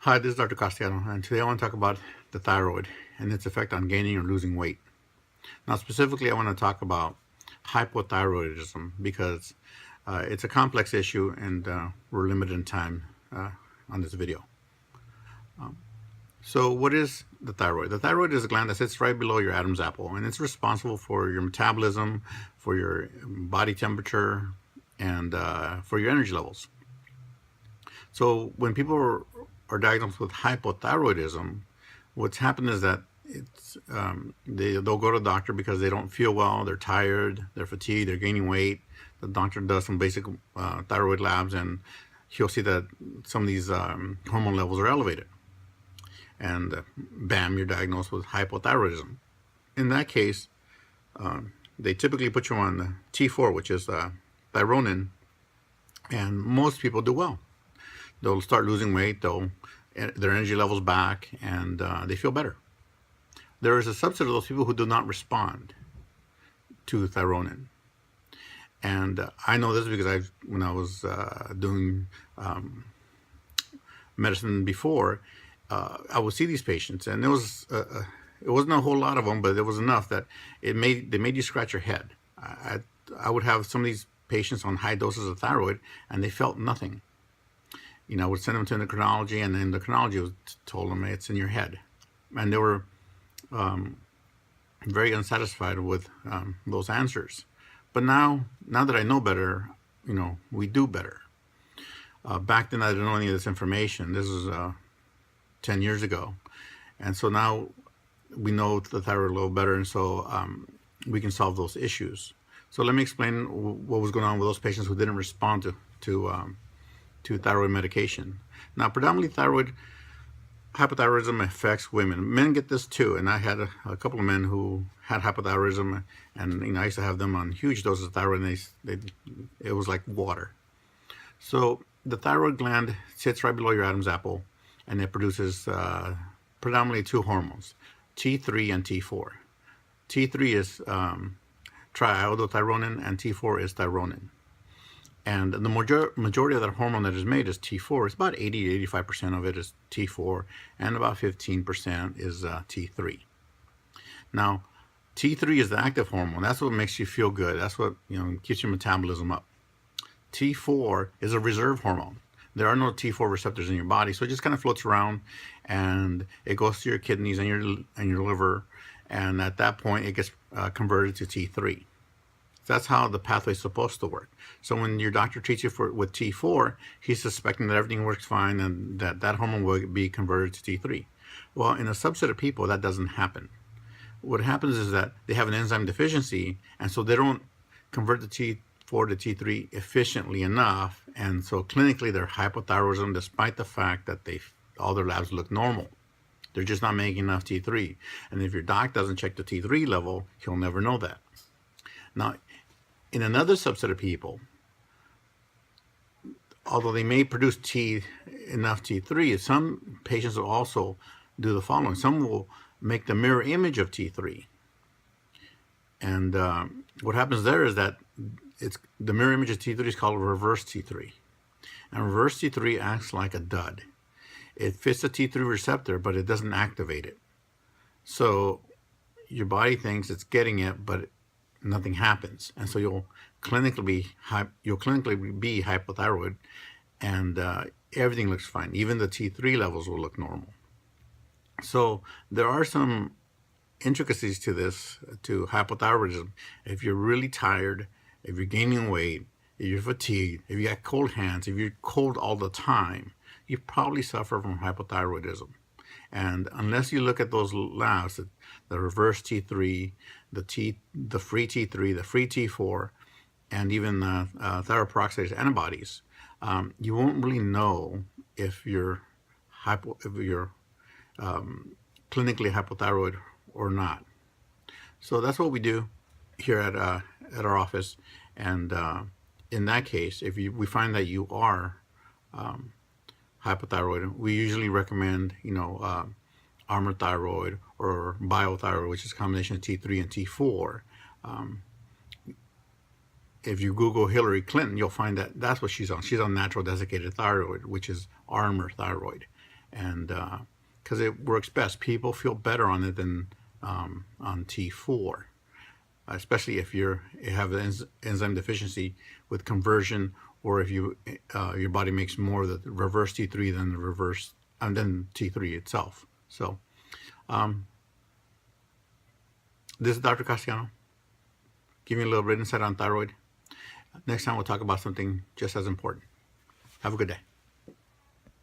Hi, this is Dr. Castellano, and today I want to talk about the thyroid and its effect on gaining or losing weight. Now, specifically, I want to talk about hypothyroidism because it's a complex issue and we're limited in time on this video. So, what is the thyroid? The thyroid is a gland that sits right below your Adam's apple, and it's responsible for your metabolism, for your body temperature, and for your energy levels. So, when people are diagnosed with hypothyroidism, what's happened is that they'll go to the doctor because they don't feel well, they're tired, they're fatigued, they're gaining weight. The doctor does some basic thyroid labs, and he'll see that some of these hormone levels are elevated. And bam, you're diagnosed with hypothyroidism. In that case, they typically put you on T4, which is thyronin, and most people do well. They'll start losing weight, their energy levels back, and they feel better. There is a subset of those people who do not respond to thyronin. And I know this because when I was doing medicine before, I would see these patients, and it wasn't a whole lot of them, but there was enough that they made you scratch your head. I would have some of these patients on high doses of thyroid, and they felt nothing. I would send them to endocrinology, and the endocrinology told them it's in your head, and they were very unsatisfied with those answers. But now that I know better, we do better. Back then, I didn't know any of this information. This is 10 years ago, and so now we know the thyroid a little better, and so we can solve those issues. So let me explain what was going on with those patients who didn't respond to thyroid medication. Now, predominantly hypothyroidism affects women. Men get this too, and I had a couple of men who had hypothyroidism, and I used to have them on huge doses of thyroid, and it was like water. So the thyroid gland sits right below your Adam's apple, and it produces predominantly two hormones, T3 and T4. T3 is triiodothyronin, and T4 is thyronin. And the majority of that hormone that is made is T4. It's about 80 to 85% of it is T4, and about 15% is T3. Now, T3 is the active hormone. That's what makes you feel good. That's what keeps your metabolism up. T4 is a reserve hormone. There are no T4 receptors in your body, so it just kind of floats around, and it goes to your kidneys and your liver, and at that point, it gets converted to T3. That's how the pathway is supposed to work. So when your doctor treats you with T4, he's suspecting that everything works fine and that hormone will be converted to T3. Well, in a subset of people, that doesn't happen. What happens is that they have an enzyme deficiency, and so they don't convert the T4 to T3 efficiently enough, and so clinically they're hypothyroidism despite the fact that all their labs look normal. They're just not making enough T3. And if your doc doesn't check the T3 level, he'll never know that. Now, in another subset of people, although they may produce enough T3, some patients will also do the following. Some will make the mirror image of T3. And what happens there is that the mirror image of T3 is called reverse T3. And reverse T3 acts like a dud. It fits the T3 receptor, but it doesn't activate it. So your body thinks it's getting it, but nothing happens, and so you'll clinically be hypothyroid, and everything looks fine. Even the T3 levels will look normal. So there are some intricacies to hypothyroidism. If you're really tired, if you're gaining weight, if you're fatigued, if you got cold hands, if you're cold all the time, you probably suffer from hypothyroidism. And unless you look at those labs, the reverse T3, the free T3, the free T4, and even thyroid peroxidase antibodies, you won't really know if you're clinically hypothyroid or not. So that's what we do here at our office. And in that case, if we find that you are hypothyroid, we usually recommend armored thyroid or biothyroid, which is a combination of T3 and T4. If you Google Hillary Clinton, you'll find that that's what she's on. She's on natural desiccated thyroid, which is armored thyroid. and because it works best. People feel better on it than on T4, especially if you have an enzyme deficiency with conversion, or if you your body makes more of the reverse T3 than the reverse and then T3 itself. So this is Dr. Castellano, giving you a little bit of insight on thyroid. Next time we'll talk about something just as important. Have a good day.